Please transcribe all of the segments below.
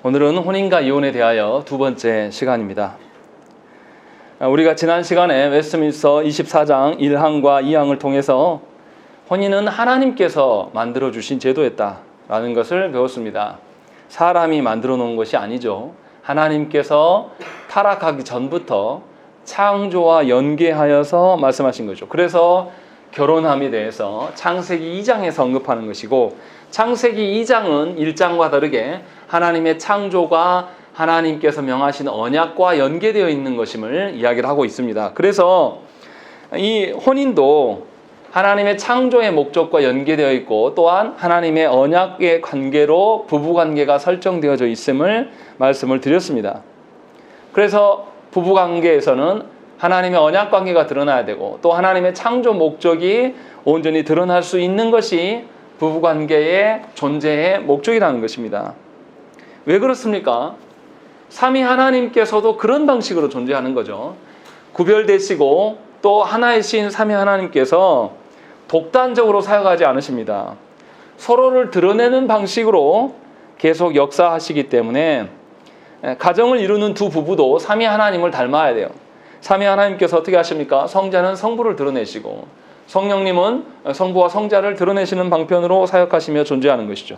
오늘은 혼인과 이혼에 대하여 두 번째 시간입니다. 우리가 지난 시간에 웨스트민스터 24장 1항과 2항을 통해서 혼인은 하나님께서 만들어주신 제도였다라는 것을 배웠습니다. 사람이 만들어 놓은 것이 아니죠. 하나님께서 타락하기 전부터 창조와 연계하여서 말씀하신 거죠. 그래서 결혼함에 대해서 창세기 2장에서 언급하는 것이고, 창세기 2장은 1장과 다르게 하나님의 창조가 하나님께서 명하신 언약과 연계되어 있는 것임을 이야기를 하고 있습니다. 그래서 이 혼인도 하나님의 창조의 목적과 연계되어 있고, 또한 하나님의 언약의 관계로 부부관계가 설정되어져 있음을 말씀을 드렸습니다. 그래서 부부관계에서는 하나님의 언약관계가 드러나야 되고, 또 하나님의 창조 목적이 온전히 드러날 수 있는 것이 부부관계의 존재의 목적이라는 것입니다. 왜 그렇습니까? 삼위 하나님께서도 그런 방식으로 존재하는 거죠. 구별되시고 또 하나이신 삼위 하나님께서 독단적으로 사역하지 않으십니다. 서로를 드러내는 방식으로 계속 역사하시기 때문에 가정을 이루는 두 부부도 삼위 하나님을 닮아야 돼요. 삼위 하나님께서 어떻게 하십니까? 성자는 성부를 드러내시고, 성령님은 성부와 성자를 드러내시는 방편으로 사역하시며 존재하는 것이죠.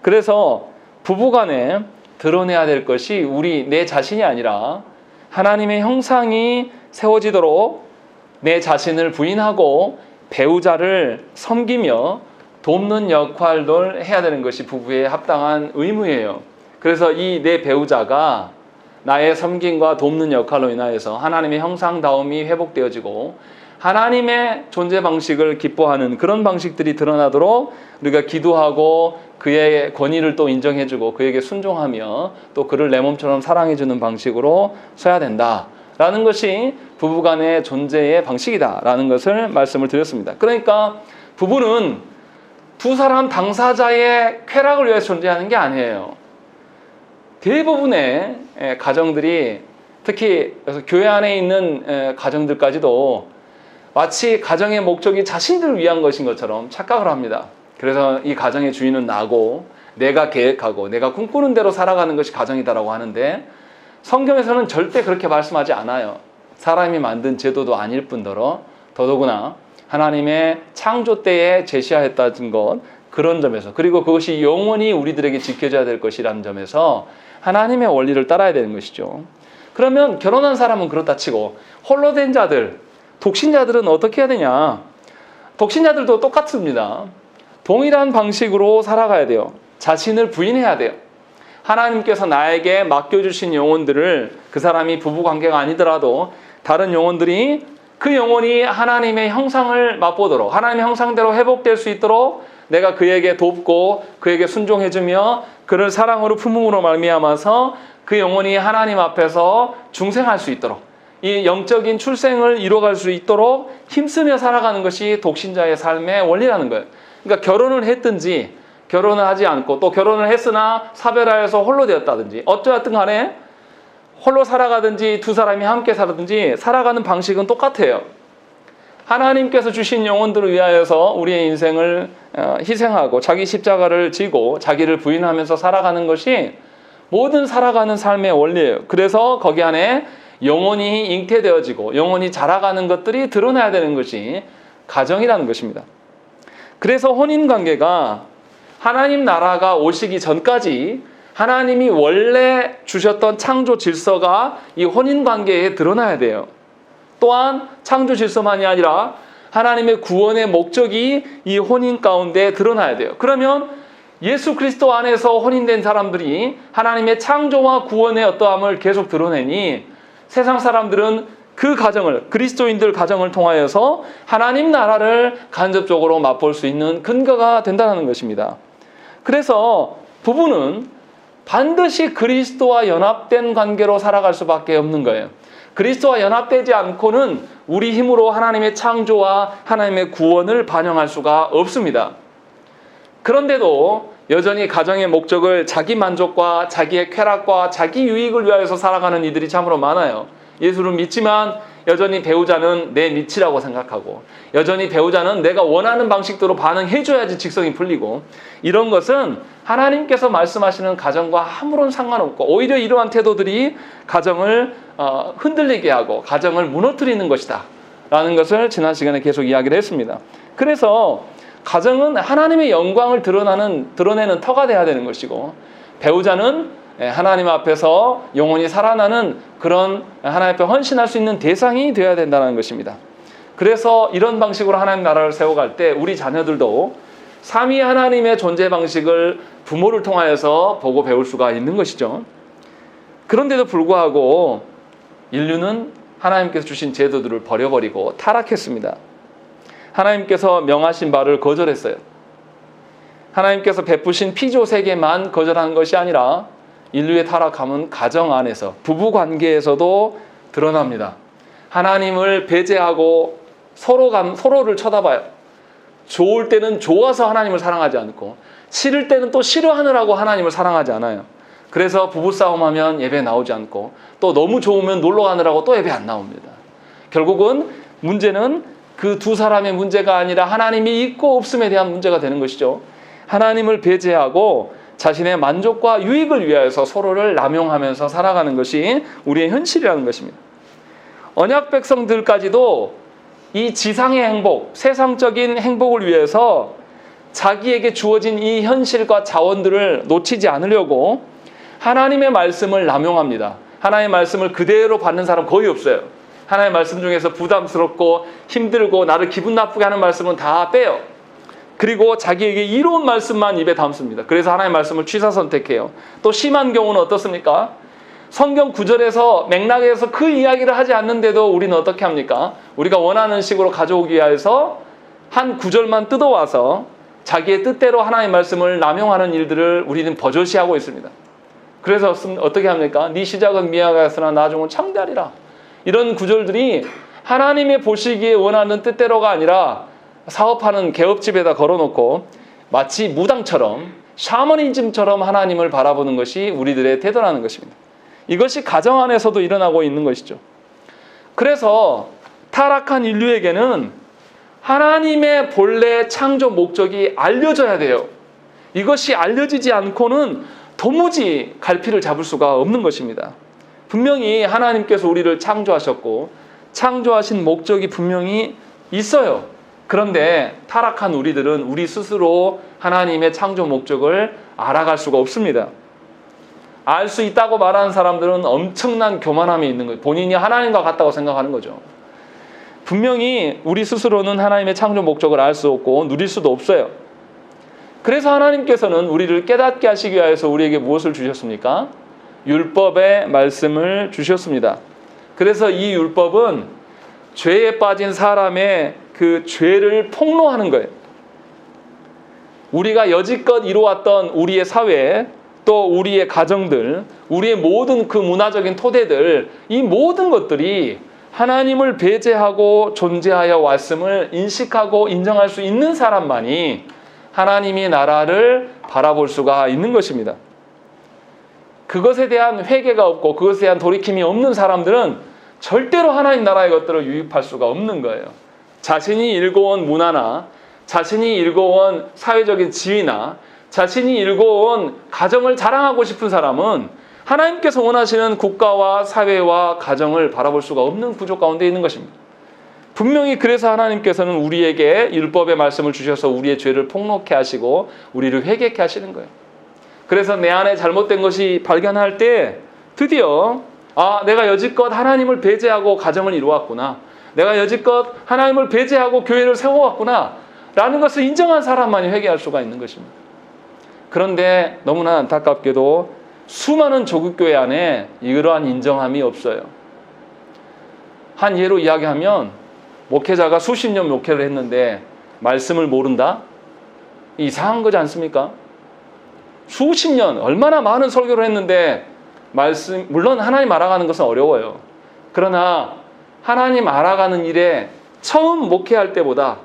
그래서 부부간에 드러내야 될 것이 내 자신이 아니라 하나님의 형상이 세워지도록 내 자신을 부인하고 배우자를 섬기며 돕는 역할을 해야 되는 것이 부부의 합당한 의무예요. 그래서 이 내 배우자가 나의 섬김과 돕는 역할로 인하여서 하나님의 형상다움이 회복되어지고 하나님의 존재 방식을 기뻐하는 그런 방식들이 드러나도록 우리가 기도하고 그의 권위를 또 인정해주고 그에게 순종하며 또 그를 내 몸처럼 사랑해주는 방식으로 서야 된다라는 것이 부부간의 존재의 방식이다라는 것을 말씀을 드렸습니다. 그러니까 부부는 두 사람 당사자의 쾌락을 위해서 존재하는 게 아니에요. 대부분의 가정들이, 특히 교회 안에 있는 가정들까지도 마치 가정의 목적이 자신들을 위한 것인 것처럼 착각을 합니다. 그래서 이 가정의 주인은 나고 내가 계획하고 내가 꿈꾸는 대로 살아가는 것이 가정이다라고 하는데, 성경에서는 절대 그렇게 말씀하지 않아요. 사람이 만든 제도도 아닐 뿐더러 더더구나 하나님의 창조 때에 제시하였다는 것, 그런 점에서, 그리고 그것이 영원히 우리들에게 지켜져야 될 것이라는 점에서 하나님의 원리를 따라야 되는 것이죠. 그러면 결혼한 사람은 그렇다 치고 홀로 된 자들, 독신자들은 어떻게 해야 되냐? 독신자들도 똑같습니다. 동일한 방식으로 살아가야 돼요. 자신을 부인해야 돼요. 하나님께서 나에게 맡겨주신 영혼들을, 그 사람이 부부관계가 아니더라도 다른 영혼들이 그 영혼이 하나님의 형상을 맛보도록, 하나님의 형상대로 회복될 수 있도록 내가 그에게 돕고 그에게 순종해주며 그를 사랑으로 품음으로 말미암아서 그 영혼이 하나님 앞에서 중생할 수 있도록, 이 영적인 출생을 이루어갈 수 있도록 힘쓰며 살아가는 것이 독신자의 삶의 원리라는 거예요. 그러니까 결혼을 했든지 결혼을 하지 않고, 또 결혼을 했으나 사별하여서 홀로 되었다든지, 어쩌든 간에 홀로 살아가든지 두 사람이 함께 살아든지 살아가는 방식은 똑같아요. 하나님께서 주신 영혼들을 위하여서 우리의 인생을 희생하고 자기 십자가를 지고 자기를 부인하면서 살아가는 것이 모든 살아가는 삶의 원리예요. 그래서 거기 안에 영혼이 잉태되어지고 영혼이 자라가는 것들이 드러나야 되는 것이 가정이라는 것입니다. 그래서 혼인관계가 하나님 나라가 오시기 전까지 하나님이 원래 주셨던 창조 질서가 이 혼인관계에 드러나야 돼요. 또한 창조 질서만이 아니라 하나님의 구원의 목적이 이 혼인 가운데 드러나야 돼요. 그러면 예수 그리스도 안에서 혼인된 사람들이 하나님의 창조와 구원의 어떠함을 계속 드러내니 세상 사람들은 그 가정을, 그리스도인들 가정을 통하여서 하나님 나라를 간접적으로 맛볼 수 있는 근거가 된다는 것입니다. 그래서 부부는 반드시 그리스도와 연합된 관계로 살아갈 수밖에 없는 거예요. 그리스도와 연합되지 않고는 우리 힘으로 하나님의 창조와 하나님의 구원을 반영할 수가 없습니다. 그런데도 여전히 가정의 목적을 자기 만족과 자기의 쾌락과 자기 유익을 위하여서 살아가는 이들이 참으로 많아요. 예수를 믿지만 여전히 배우자는 내 밑이라고 생각하고, 여전히 배우자는 내가 원하는 방식대로 반응해줘야지 직성이 풀리고, 이런 것은 하나님께서 말씀하시는 가정과 아무런 상관없고 오히려 이러한 태도들이 가정을 흔들리게 하고 가정을 무너뜨리는 것이다 라는 것을 지난 시간에 계속 이야기를 했습니다. 그래서 가정은 하나님의 영광을 드러내는 터가 돼야 되는 것이고, 배우자는 하나님 앞에서 영원히 살아나는 그런 하나님 앞에 헌신할 수 있는 대상이 되어야 된다는 것입니다. 그래서 이런 방식으로 하나님 나라를 세워갈 때 우리 자녀들도 삼위 하나님의 존재 방식을 부모를 통하여서 보고 배울 수가 있는 것이죠. 그런데도 불구하고 인류는 하나님께서 주신 제도들을 버려버리고 타락했습니다. 하나님께서 명하신 바를 거절했어요. 하나님께서 베푸신 피조 세계만 거절한 것이 아니라 인류의 타락함은 가정 안에서, 부부 관계에서도 드러납니다. 하나님을 배제하고 서로를 쳐다봐요. 좋을 때는 좋아서 하나님을 사랑하지 않고, 싫을 때는 또 싫어하느라고 하나님을 사랑하지 않아요. 그래서 부부싸움하면 예배 나오지 않고, 또 너무 좋으면 놀러 가느라고 또 예배 안 나옵니다. 결국은 문제는 그 두 사람의 문제가 아니라 하나님이 있고 없음에 대한 문제가 되는 것이죠. 하나님을 배제하고 자신의 만족과 유익을 위하여서 서로를 남용하면서 살아가는 것이 우리의 현실이라는 것입니다. 언약 백성들까지도 이 지상의 행복, 세상적인 행복을 위해서 자기에게 주어진 이 현실과 자원들을 놓치지 않으려고 하나님의 말씀을 남용합니다. 하나님의 말씀을 그대로 받는 사람 거의 없어요. 하나님의 말씀 중에서 부담스럽고 힘들고 나를 기분 나쁘게 하는 말씀은 다 빼요. 그리고 자기에게 이로운 말씀만 입에 담습니다. 그래서 하나님의 말씀을 취사 선택해요. 또 심한 경우는 어떻습니까? 성경 구절에서 맥락에서 그 이야기를 하지 않는데도 우리는 어떻게 합니까? 우리가 원하는 식으로 가져오기 위해서 한 구절만 뜯어와서 자기의 뜻대로 하나님의 말씀을 남용하는 일들을 우리는 버젓이하고 있습니다. 그래서 어떻게 합니까? 네 시작은 미약하였으나 나중은 창대하리라. 이런 구절들이 하나님의 보시기에 원하는 뜻대로가 아니라 사업하는 개업집에다 걸어놓고 마치 무당처럼, 샤머니즘처럼 하나님을 바라보는 것이 우리들의 태도라는 것입니다. 이것이 가정 안에서도 일어나고 있는 것이죠. 그래서 타락한 인류에게는 하나님의 본래 창조 목적이 알려져야 돼요. 이것이 알려지지 않고는 도무지 갈피를 잡을 수가 없는 것입니다. 분명히 하나님께서 우리를 창조하셨고 창조하신 목적이 분명히 있어요. 그런데 타락한 우리들은 우리 스스로 하나님의 창조 목적을 알아갈 수가 없습니다. 알 수 있다고 말하는 사람들은 엄청난 교만함이 있는 거예요. 본인이 하나님과 같다고 생각하는 거죠. 분명히 우리 스스로는 하나님의 창조 목적을 알 수 없고 누릴 수도 없어요. 그래서 하나님께서는 우리를 깨닫게 하시기 위해서 우리에게 무엇을 주셨습니까? 율법의 말씀을 주셨습니다. 그래서 이 율법은 죄에 빠진 사람의 그 죄를 폭로하는 거예요. 우리가 여지껏 이루어왔던 우리의 사회, 또 우리의 가정들, 우리의 모든 그 문화적인 토대들, 이 모든 것들이 하나님을 배제하고 존재하여 왔음을 인식하고 인정할 수 있는 사람만이 하나님의 나라를 바라볼 수가 있는 것입니다. 그것에 대한 회개가 없고 그것에 대한 돌이킴이 없는 사람들은 절대로 하나님 나라의 것들을 유입할 수가 없는 거예요. 자신이 일궈온 문화나 자신이 일궈온 사회적인 지위나 자신이 일궈온 가정을 자랑하고 싶은 사람은 하나님께서 원하시는 국가와 사회와 가정을 바라볼 수가 없는 구조 가운데 있는 것입니다. 분명히 그래서 하나님께서는 우리에게 율법의 말씀을 주셔서 우리의 죄를 폭로케 하시고 우리를 회개케 하시는 거예요. 그래서 내 안에 잘못된 것이 발견할 때 드디어 내가 여지껏 하나님을 배제하고 가정을 이루었구나. 내가 여지껏 하나님을 배제하고 교회를 세워왔구나. 라는 것을 인정한 사람만이 회개할 수가 있는 것입니다. 그런데 너무나 안타깝게도 수많은 조국교회 안에 이러한 인정함이 없어요. 한 예로 이야기하면 목회자가 수십 년 목회를 했는데 말씀을 모른다? 이상한 거지 않습니까? 수십 년 얼마나 많은 설교를 했는데 물론 하나님 알아가는 것은 어려워요. 그러나 하나님 알아가는 일에 처음 목회할 때보다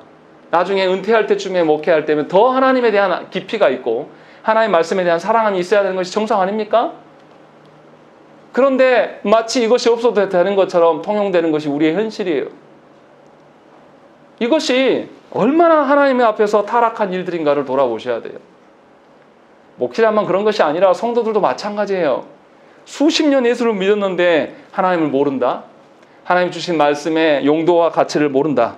나중에 은퇴할 때쯤에 목회할 때면 더 하나님에 대한 깊이가 있고 하나님 말씀에 대한 사랑함이 있어야 되는 것이 정상 아닙니까? 그런데 마치 이것이 없어도 되는 것처럼 통용되는 것이 우리의 현실이에요. 이것이 얼마나 하나님의 앞에서 타락한 일들인가를 돌아보셔야 돼요. 목회자만 그런 것이 아니라 성도들도 마찬가지예요. 수십 년 예수를 믿었는데 하나님을 모른다. 하나님 주신 말씀의 용도와 가치를 모른다.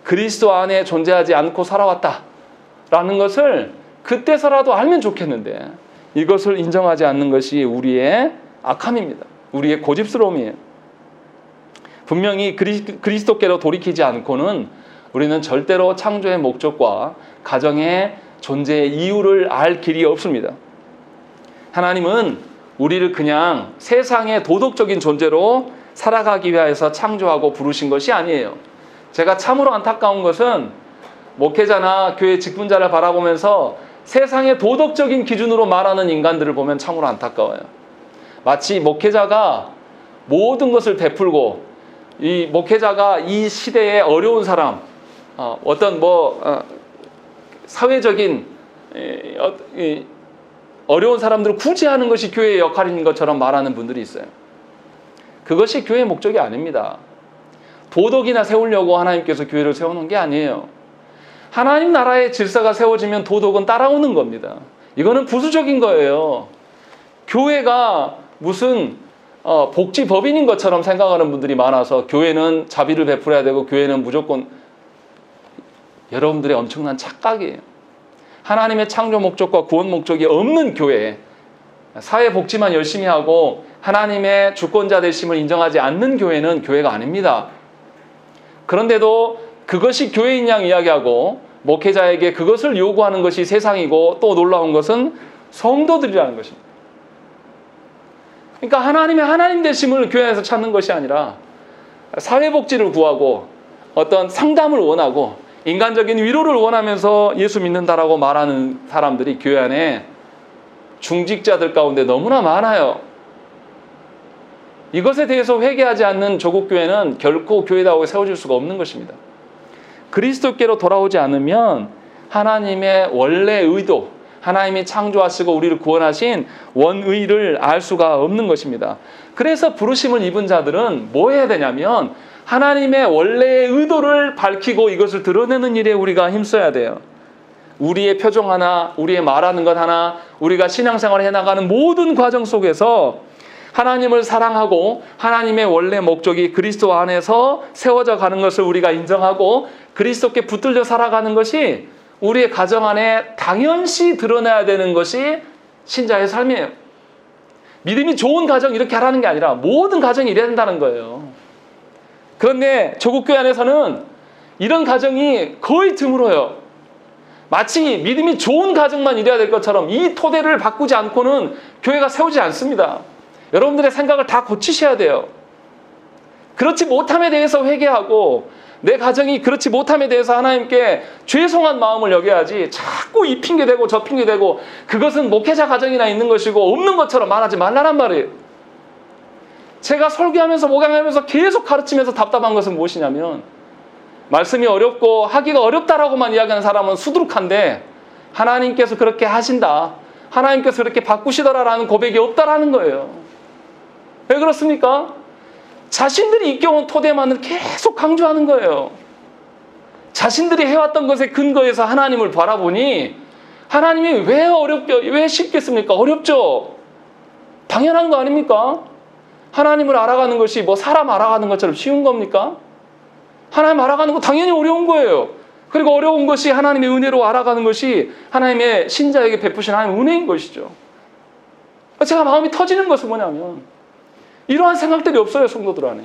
그리스도 안에 존재하지 않고 살아왔다 라는 것을 그때서라도 알면 좋겠는데 이것을 인정하지 않는 것이 우리의 악함입니다. 우리의 고집스러움이에요. 분명히 그리스도께로 돌이키지 않고는 우리는 절대로 창조의 목적과 가정의 존재의 이유를 알 길이 없습니다. 하나님은 우리를 그냥 세상의 도덕적인 존재로 살아가기 위해서 창조하고 부르신 것이 아니에요. 제가 참으로 안타까운 것은 목회자나 교회 직분자를 바라보면서 세상의 도덕적인 기준으로 말하는 인간들을 보면 참으로 안타까워요. 마치 목회자가 모든 것을 베풀고 이 목회자가 이 시대의 어려운 사람, 어떤 사회적인 어려운 사람들을 구제하는 것이 교회의 역할인 것처럼 말하는 분들이 있어요. 그것이 교회의 목적이 아닙니다. 도덕이나 세우려고 하나님께서 교회를 세우는 게 아니에요. 하나님 나라의 질서가 세워지면 도덕은 따라오는 겁니다. 이거는 부수적인 거예요. 교회가 무슨 복지법인인 것처럼 생각하는 분들이 많아서 교회는 자비를 베풀어야 되고 교회는 무조건 여러분들의 엄청난 착각이에요. 하나님의 창조 목적과 구원 목적이 없는 교회, 사회복지만 열심히 하고 하나님의 주권자 되심을 인정하지 않는 교회는 교회가 아닙니다. 그런데도 그것이 교회인 양 이야기하고 목회자에게 그것을 요구하는 것이 세상이고 또 놀라운 것은 성도들이라는 것입니다. 그러니까 하나님의 하나님 되심을 교회 안에서 찾는 것이 아니라 사회복지를 구하고 어떤 상담을 원하고 인간적인 위로를 원하면서 예수 믿는다라고 말하는 사람들이 교회 안에 중직자들 가운데 너무나 많아요. 이것에 대해서 회개하지 않는 조국 교회는 결코 교회다워 세워질 수가 없는 것입니다. 그리스도께로 돌아오지 않으면 하나님의 원래 의도, 하나님이 창조하시고 우리를 구원하신 원의를 알 수가 없는 것입니다. 그래서 부르심을 입은 자들은 뭐 해야 되냐면 하나님의 원래의 의도를 밝히고 이것을 드러내는 일에 우리가 힘써야 돼요. 우리의 표정 하나, 우리의 말하는 것 하나, 우리가 신앙생활을 해나가는 모든 과정 속에서 하나님을 사랑하고 하나님의 원래 목적이 그리스도 안에서 세워져 가는 것을 우리가 인정하고 그리스도께 붙들려 살아가는 것이 우리의 가정 안에 당연시 드러나야 되는 것이 신자의 삶이에요. 믿음이 좋은 가정 이렇게 하라는 게 아니라 모든 가정이 이래야 된다는 거예요. 그런데 조국교회 안에서는 이런 가정이 거의 드물어요. 마치 믿음이 좋은 가정만 이래야 될 것처럼 이 토대를 바꾸지 않고는 교회가 세우지 않습니다. 여러분들의 생각을 다 고치셔야 돼요. 그렇지 못함에 대해서 회개하고 내 가정이 그렇지 못함에 대해서 하나님께 죄송한 마음을 여겨야지 자꾸 이 핑계대고 저 핑계대고 그것은 목회자 가정이나 있는 것이고 없는 것처럼 말하지 말라란 말이에요. 제가 설교하면서 목양하면서 계속 가르치면서 답답한 것은 무엇이냐면 말씀이 어렵고 하기가 어렵다라고만 이야기하는 사람은 수두룩한데 하나님께서 그렇게 하신다, 하나님께서 그렇게 바꾸시더라라는 고백이 없다라는 거예요. 왜 그렇습니까? 자신들이 입겨온 토대만을 계속 강조하는 거예요. 자신들이 해왔던 것에 근거해서 하나님을 바라보니 하나님이 왜 쉽겠습니까? 어렵죠. 당연한 거 아닙니까? 하나님을 알아가는 것이 사람 알아가는 것처럼 쉬운 겁니까? 하나님 알아가는 거 당연히 어려운 거예요. 그리고 어려운 것이 하나님의 은혜로 알아가는 것이 하나님의 신자에게 베푸신 하나님의 은혜인 것이죠. 제가 마음이 터지는 것은 뭐냐면 이러한 생각들이 없어요, 성도들 안에.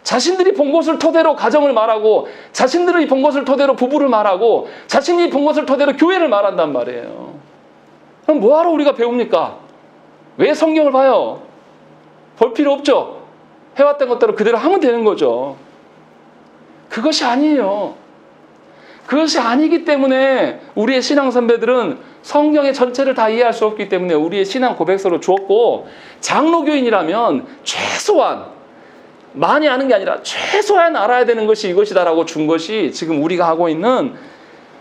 자신들이 본 것을 토대로 가정을 말하고 자신들이 본 것을 토대로 부부를 말하고 자신이 본 것을 토대로 교회를 말한단 말이에요. 그럼 뭐하러 우리가 배웁니까? 왜 성경을 봐요? 볼 필요 없죠. 해왔던 것대로 그대로 하면 되는 거죠. 그것이 아니에요. 그것이 아니기 때문에 우리의 신앙 선배들은 성경의 전체를 다 이해할 수 없기 때문에 우리의 신앙 고백서를 주었고, 장로교인이라면 최소한 많이 아는 게 아니라 최소한 알아야 되는 것이 이것이다라고 준 것이 지금 우리가 하고 있는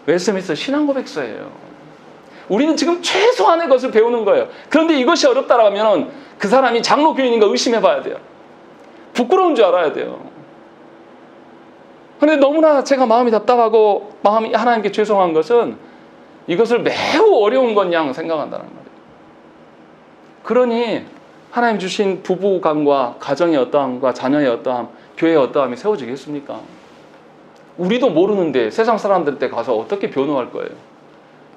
웨스트민스터 신앙 고백서예요. 우리는 지금 최소한의 것을 배우는 거예요. 그런데 이것이 어렵다라면 그 사람이 장로 교인인가 의심해 봐야 돼요. 부끄러운 줄 알아야 돼요. 그런데 너무나 제가 마음이 답답하고 마음이 하나님께 죄송한 것은 이것을 매우 어려운 것 양 생각한다는 거예요. 그러니 하나님 주신 부부관과 가정의 어떠함과 자녀의 어떠함, 교회의 어떠함이 세워지겠습니까? 우리도 모르는데 세상 사람들한테 가서 어떻게 변호할 거예요?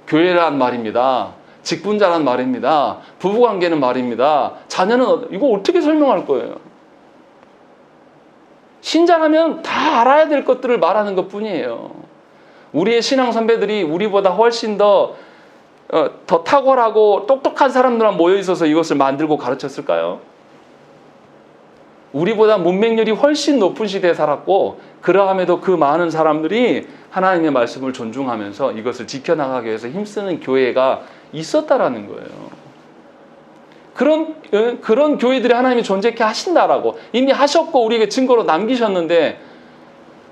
교회란 말입니다. 직분자란 말입니다. 부부관계는 말입니다. 자녀는 이거 어떻게 설명할 거예요? 신자라면 다 알아야 될 것들을 말하는 것 뿐이에요. 우리의 신앙 선배들이 우리보다 훨씬 더 탁월하고 똑똑한 사람들만 모여 있어서 이것을 만들고 가르쳤을까요? 우리보다 문맹률이 훨씬 높은 시대에 살았고 그러함에도 그 많은 사람들이 하나님의 말씀을 존중하면서 이것을 지켜나가기 위해서 힘쓰는 교회가 있었다라는 거예요. 그런 교회들이 하나님이 존재케 하신다라고 이미 하셨고 우리에게 증거로 남기셨는데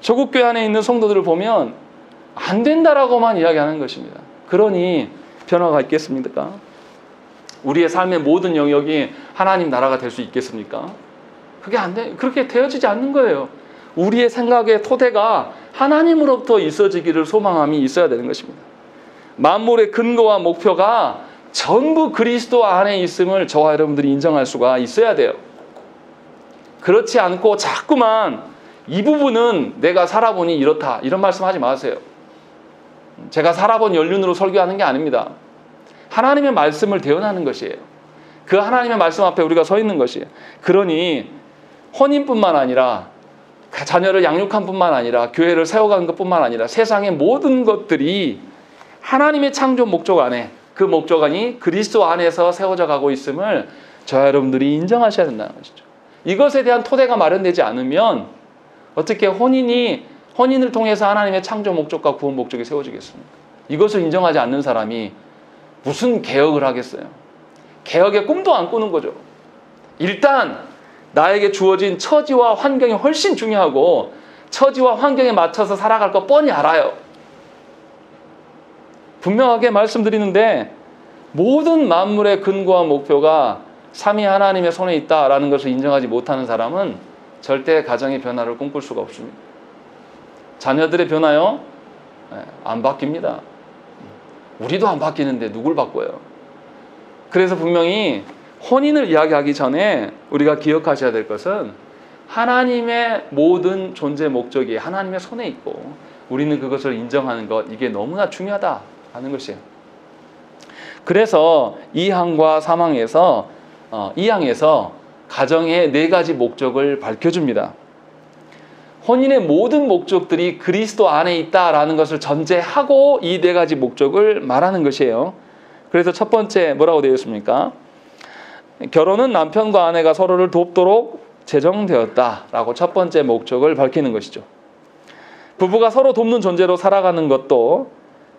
조국 교회 안에 있는 성도들을 보면 안 된다라고만 이야기하는 것입니다. 그러니 변화가 있겠습니까? 우리의 삶의 모든 영역이 하나님 나라가 될 수 있겠습니까? 그게 안 돼. 그렇게 되어지지 않는 거예요. 우리의 생각의 토대가 하나님으로부터 있어지기를 소망함이 있어야 되는 것입니다. 만물의 근거와 목표가 전부 그리스도 안에 있음을 저와 여러분들이 인정할 수가 있어야 돼요. 그렇지 않고 자꾸만 이 부분은 내가 살아보니 이렇다 이런 말씀하지 마세요. 제가 살아본 연륜으로 설교하는 게 아닙니다. 하나님의 말씀을 대언하는 것이에요. 그 하나님의 말씀 앞에 우리가 서 있는 것이에요. 그러니 혼인뿐만 아니라 자녀를 양육한 뿐만 아니라 교회를 세워가는 것뿐만 아니라 세상의 모든 것들이 하나님의 창조 목적 안에 그 목적안이 그리스도 안에서 세워져 가고 있음을 저와 여러분들이 인정하셔야 된다는 것이죠. 이것에 대한 토대가 마련되지 않으면 어떻게 혼인을 통해서 하나님의 창조 목적과 구원 목적이 세워지겠습니까? 이것을 인정하지 않는 사람이 무슨 개혁을 하겠어요? 개혁의 꿈도 안 꾸는 거죠. 일단 나에게 주어진 처지와 환경이 훨씬 중요하고 처지와 환경에 맞춰서 살아갈 거 뻔히 알아요. 분명하게 말씀드리는데 모든 만물의 근거와 목표가 삼위 하나님의 손에 있다라는 것을 인정하지 못하는 사람은 절대 가정의 변화를 꿈꿀 수가 없습니다. 자녀들의 변화요? 안 바뀝니다. 우리도 안 바뀌는데 누굴 바꿔요? 그래서 분명히 혼인을 이야기하기 전에 우리가 기억하셔야 될 것은 하나님의 모든 존재 목적이 하나님의 손에 있고 우리는 그것을 인정하는 것, 이게 너무나 중요하다 하는 것이에요. 그래서 2항과 3항에서 2항에서 가정의 4가지 목적을 밝혀줍니다. 혼인의 모든 목적들이 그리스도 안에 있다라는 것을 전제하고 이 4가지 목적을 말하는 것이에요. 그래서 첫 번째 뭐라고 되어 있습니까? 결혼은 남편과 아내가 서로를 돕도록 제정되었다라고 첫 번째 목적을 밝히는 것이죠. 부부가 서로 돕는 존재로 살아가는 것도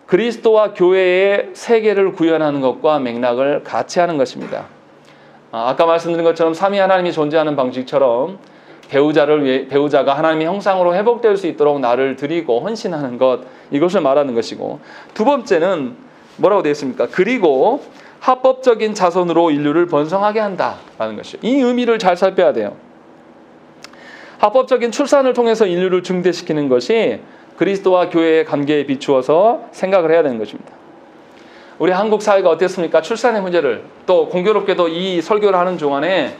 그리스도와 교회의 세계를 구현하는 것과 맥락을 같이 하는 것입니다. 아까 말씀드린 것처럼 삼위 하나님이 존재하는 방식처럼 배우자가 하나님의 형상으로 회복될 수 있도록 나를 드리고 헌신하는 것, 이것을 말하는 것이고, 두 번째는 뭐라고 되어 있습니까? 그리고 합법적인 자손으로 인류를 번성하게 한다라는 것이죠. 이 의미를 잘 살펴야 돼요. 합법적인 출산을 통해서 인류를 증대시키는 것이 그리스도와 교회의 관계에 비추어서 생각을 해야 되는 것입니다. 우리 한국 사회가 어땠습니까? 출산의 문제를, 또 공교롭게도 이 설교를 하는 동안에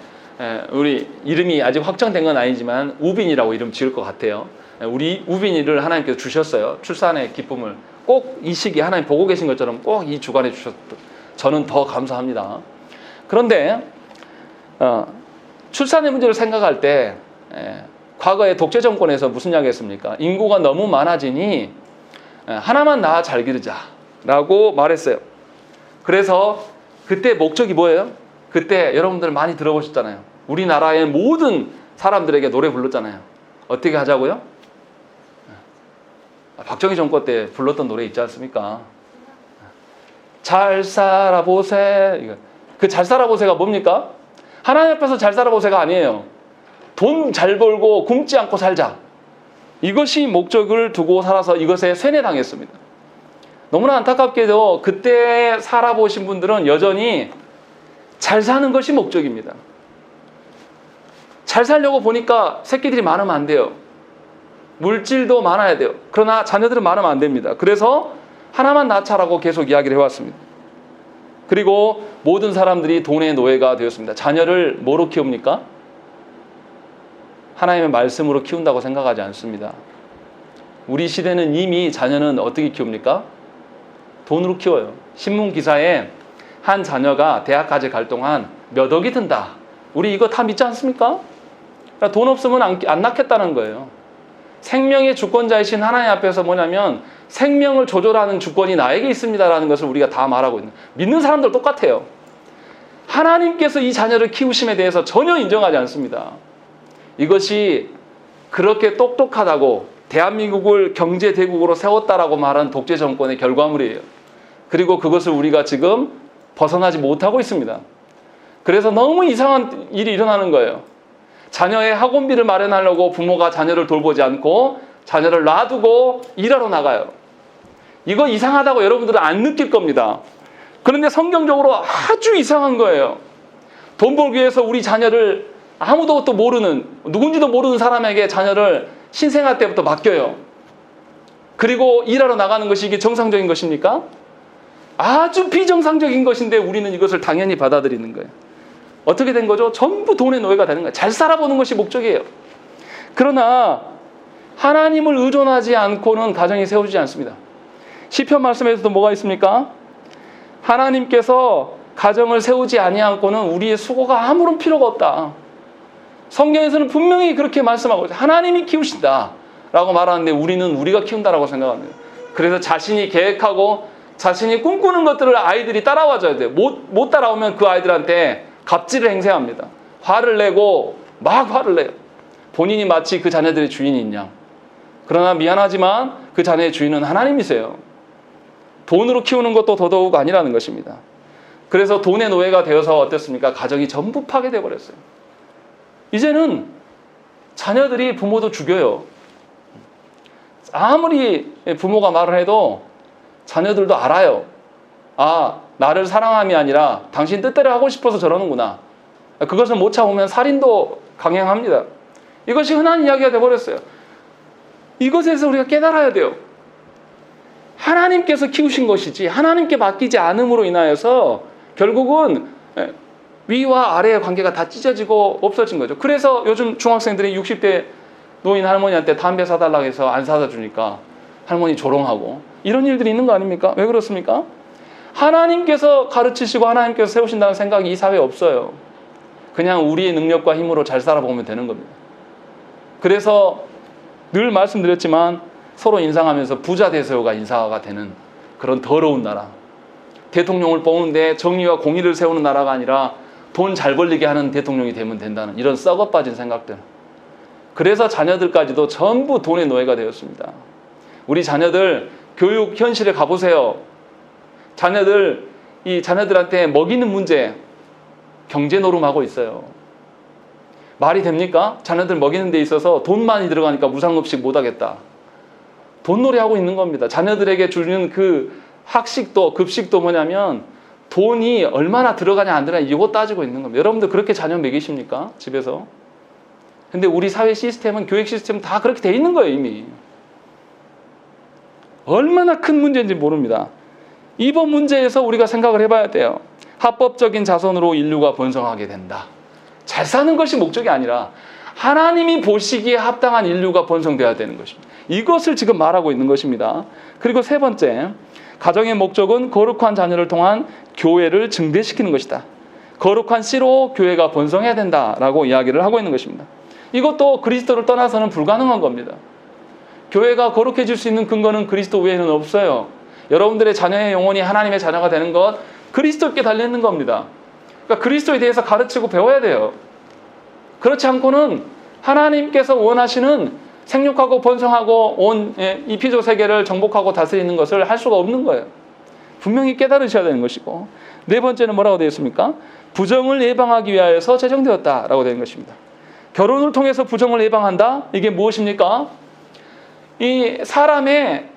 우리 이름이 아직 확정된 건 아니지만 우빈이라고 이름 지을 것 같아요. 우리 우빈이를 하나님께서 주셨어요. 출산의 기쁨을 꼭 이 시기에 하나님 보고 계신 것처럼 꼭 이 주간에 주셨던, 저는 더 감사합니다. 그런데 출산의 문제를 생각할 때 과거에 독재 정권에서 무슨 이야기 했습니까? 인구가 너무 많아지니 하나만 낳아 잘 기르자라고 말했어요. 그래서 그때 목적이 뭐예요? 그때 여러분들 많이 들어보셨잖아요. 우리나라의 모든 사람들에게 노래 불렀잖아요. 어떻게 하자고요? 박정희 정권 때 불렀던 노래 있지 않습니까? 잘 살아보세. 그 잘 살아보세가 뭡니까? 하나님 앞에서 잘 살아보세가 아니에요. 돈 잘 벌고 굶지 않고 살자. 이것이 목적을 두고 살아서 이것에 세뇌당했습니다. 너무나 안타깝게도 그때 살아보신 분들은 여전히 잘 사는 것이 목적입니다. 잘 살려고 보니까 새끼들이 많으면 안 돼요. 물질도 많아야 돼요. 그러나 자녀들은 많으면 안 됩니다. 그래서 하나만 낳자라고 계속 이야기를 해왔습니다. 그리고 모든 사람들이 돈의 노예가 되었습니다. 자녀를 뭐로 키웁니까? 하나님의 말씀으로 키운다고 생각하지 않습니다. 우리 시대는 이미 자녀는 어떻게 키웁니까? 돈으로 키워요. 신문 기사에 한 자녀가 대학까지 갈 동안 몇 억이 든다. 우리 이거 다 믿지 않습니까? 그러니까 돈 없으면 안 낳겠다는 거예요. 생명의 주권자이신 하나님 앞에서 뭐냐면 생명을 조절하는 주권이 나에게 있습니다라는 것을 우리가 다 말하고 있는, 믿는 사람들 똑같아요. 하나님께서 이 자녀를 키우심에 대해서 전혀 인정하지 않습니다. 이것이 그렇게 똑똑하다고 대한민국을 경제대국으로 세웠다라고 말한 독재 정권의 결과물이에요. 그리고 그것을 우리가 지금 벗어나지 못하고 있습니다. 그래서 너무 이상한 일이 일어나는 거예요. 자녀의 학원비를 마련하려고 부모가 자녀를 돌보지 않고 자녀를 놔두고 일하러 나가요. 이거 이상하다고 여러분들은 안 느낄 겁니다. 그런데 성경적으로 아주 이상한 거예요. 돈 벌기 위해서 우리 자녀를 아무도 또 모르는, 누군지도 모르는 사람에게 자녀를 신생아 때부터 맡겨요. 그리고 일하러 나가는 것이 이게 정상적인 것입니까? 아주 비정상적인 것인데 우리는 이것을 당연히 받아들이는 거예요. 어떻게 된 거죠? 전부 돈의 노예가 되는 거예요. 잘 살아보는 것이 목적이에요. 그러나 하나님을 의존하지 않고는 가정이 세워지지 않습니다. 시편 말씀에서도 뭐가 있습니까? 하나님께서 가정을 세우지 아니하고는 우리의 수고가 아무런 필요가 없다. 성경에서는 분명히 그렇게 말씀하고 있어요. 하나님이 키우신다 라고 말하는데 우리는 우리가 키운다라고 생각합니다. 그래서 자신이 계획하고 자신이 꿈꾸는 것들을 아이들이 따라와줘야 돼요. 못 따라오면 그 아이들한테 갑질을 행세합니다. 화를 내고 막 화를 내요. 본인이 마치 그 자녀들의 주인인 양. 그러나 미안하지만 그 자녀의 주인은 하나님이세요. 돈으로 키우는 것도 더더욱 아니라는 것입니다. 그래서 돈의 노예가 되어서 어땠습니까? 가정이 전부 파괴되어 버렸어요. 이제는 자녀들이 부모도 죽여요. 아무리 부모가 말을 해도 자녀들도 알아요. 아, 나를 사랑함이 아니라 당신 뜻대로 하고 싶어서 저러는구나. 그것을 못 참으면 살인도 강행합니다. 이것이 흔한 이야기가 되어버렸어요. 이것에서 우리가 깨달아야 돼요. 하나님께서 키우신 것이지 하나님께 맡기지 않음으로 인하여서 결국은 위와 아래의 관계가 다 찢어지고 없어진 거죠. 그래서 요즘 중학생들이 60대 노인 할머니한테 담배 사달라고 해서 안 사다 주니까 할머니 조롱하고 이런 일들이 있는 거 아닙니까? 왜 그렇습니까? 하나님께서 가르치시고 하나님께서 세우신다는 생각이 이 사회에 없어요. 그냥 우리의 능력과 힘으로 잘 살아보면 되는 겁니다. 그래서 늘 말씀드렸지만 서로 인상하면서 부자 대세요가 인사가 되는 그런 더러운 나라. 대통령을 뽑는데 정의와 공의를 세우는 나라가 아니라 돈 잘 벌리게 하는 대통령이 되면 된다는 이런 썩어 빠진 생각들. 그래서 자녀들까지도 전부 돈의 노예가 되었습니다. 우리 자녀들 교육 현실에 가보세요. 자녀들한테 먹이는 문제 경제 노름하고 있어요. 말이 됩니까? 자녀들 먹이는 데 있어서 돈 많이 들어가니까 무상급식 못하겠다. 돈놀이하고 있는 겁니다. 자녀들에게 주는 그 학식도 급식도 뭐냐면 돈이 얼마나 들어가냐 안 들어가냐 이거 따지고 있는 겁니다. 여러분들 그렇게 자녀 먹이십니까? 집에서? 근데 우리 사회 시스템은 교육 시스템은 다 그렇게 돼 있는 거예요 이미. 얼마나 큰 문제인지 모릅니다. 이번 문제에서 우리가 생각을 해봐야 돼요. 합법적인 자손으로 인류가 번성하게 된다. 잘 사는 것이 목적이 아니라 하나님이 보시기에 합당한 인류가 번성되어야 되는 것입니다. 이것을 지금 말하고 있는 것입니다. 그리고 세 번째, 가정의 목적은 거룩한 자녀를 통한 교회를 증대시키는 것이다. 거룩한 씨로 교회가 번성해야 된다라고 이야기를 하고 있는 것입니다. 이것도 그리스도를 떠나서는 불가능한 겁니다. 교회가 거룩해질 수 있는 근거는 그리스도 외에는 없어요. 여러분들의 자녀의 영혼이 하나님의 자녀가 되는 것 그리스도께 달려있는 겁니다. 그러니까 그리스도에 대해서 가르치고 배워야 돼요. 그렇지 않고는 하나님께서 원하시는 생육하고 번성하고 온 이 피조 세계를 정복하고 다스리는 것을 할 수가 없는 거예요. 분명히 깨달으셔야 되는 것이고, 네 번째는 뭐라고 되어 있습니까? 부정을 예방하기 위하여서 제정되었다라고 되는 것입니다. 결혼을 통해서 부정을 예방한다? 이게 무엇입니까? 이 사람의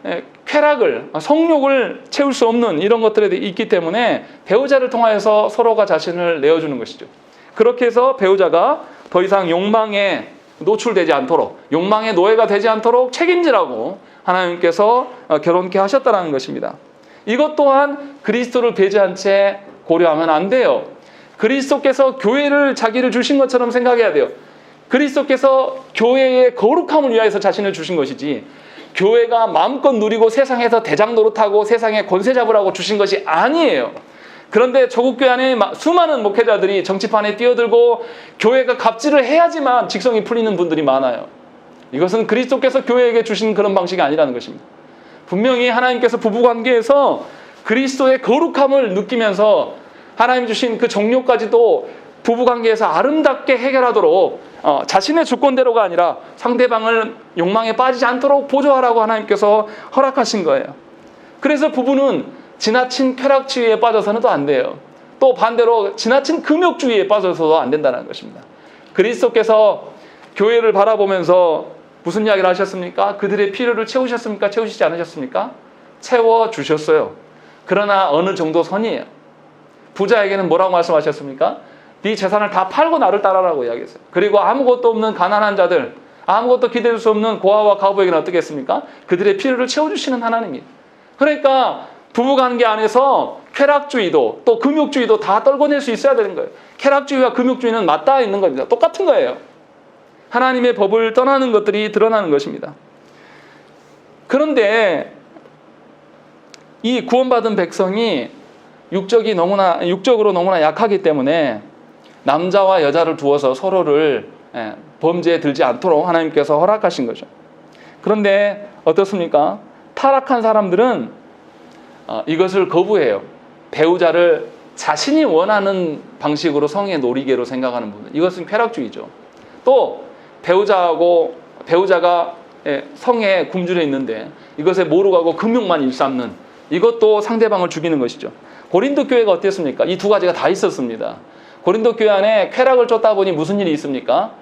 쾌락을, 성욕을 채울 수 없는 이런 것들이 있기 때문에 배우자를 통하여서 서로가 자신을 내어주는 것이죠. 그렇게 해서 배우자가 더 이상 욕망에 노출되지 않도록, 욕망의 노예가 되지 않도록 책임지라고 하나님께서 결혼케 하셨다는 것입니다. 이것 또한 그리스도를 배제한 채 고려하면 안 돼요. 그리스도께서 교회를 자기를 주신 것처럼 생각해야 돼요. 그리스도께서 교회의 거룩함을 위하여서 자신을 주신 것이지, 교회가 마음껏 누리고 세상에서 대장 노릇하고 세상에 권세 잡으라고 주신 것이 아니에요. 그런데 조국교회 안에 수많은 목회자들이 정치판에 뛰어들고 교회가 갑질을 해야지만 직성이 풀리는 분들이 많아요. 이것은 그리스도께서 교회에게 주신 그런 방식이 아니라는 것입니다. 분명히 하나님께서 부부관계에서 그리스도의 거룩함을 느끼면서 하나님 주신 그 정욕까지도 부부관계에서 아름답게 해결하도록 자신의 주권대로가 아니라 상대방을 욕망에 빠지지 않도록 보조하라고 하나님께서 허락하신 거예요. 그래서 부부는 지나친 쾌락주의에 빠져서는 또 안 돼요. 또 반대로 지나친 금욕주의에 빠져서도 안 된다는 것입니다. 그리스도께서 교회를 바라보면서 무슨 이야기를 하셨습니까? 그들의 필요를 채우셨습니까? 채우시지 않으셨습니까? 채워주셨어요. 그러나 어느 정도 선이에요. 부자에게는 뭐라고 말씀하셨습니까? 네 재산을 다 팔고 나를 따라라고 이야기했어요. 그리고 아무것도 없는 가난한 자들, 아무것도 기댈 수 없는 고아와 과부에게는 어떻게 했습니까? 그들의 필요를 채워주시는 하나님이에요. 그러니까 부부관계 안에서 쾌락주의도 또 금욕주의도 다 떨궈낼 수 있어야 되는 거예요. 쾌락주의와 금욕주의는 맞닿아 있는 겁니다. 똑같은 거예요. 하나님의 법을 떠나는 것들이 드러나는 것입니다. 그런데 이 구원받은 백성이 육적으로 너무나 약하기 때문에 남자와 여자를 두어서 서로를 범죄에 들지 않도록 하나님께서 허락하신 거죠. 그런데 어떻습니까? 타락한 사람들은 이것을 거부해요. 배우자를 자신이 원하는 방식으로 성의 놀이개로 생각하는 분들, 이것은 쾌락주의죠. 또 배우자가 성에 굶주려 있는데 이것에 모르고 금욕만 일삼는, 이것도 상대방을 죽이는 것이죠. 고린도 교회가 어땠습니까? 이 두 가지가 다 있었습니다. 고린도 교회 안에 쾌락을 쫓다 보니 무슨 일이 있습니까?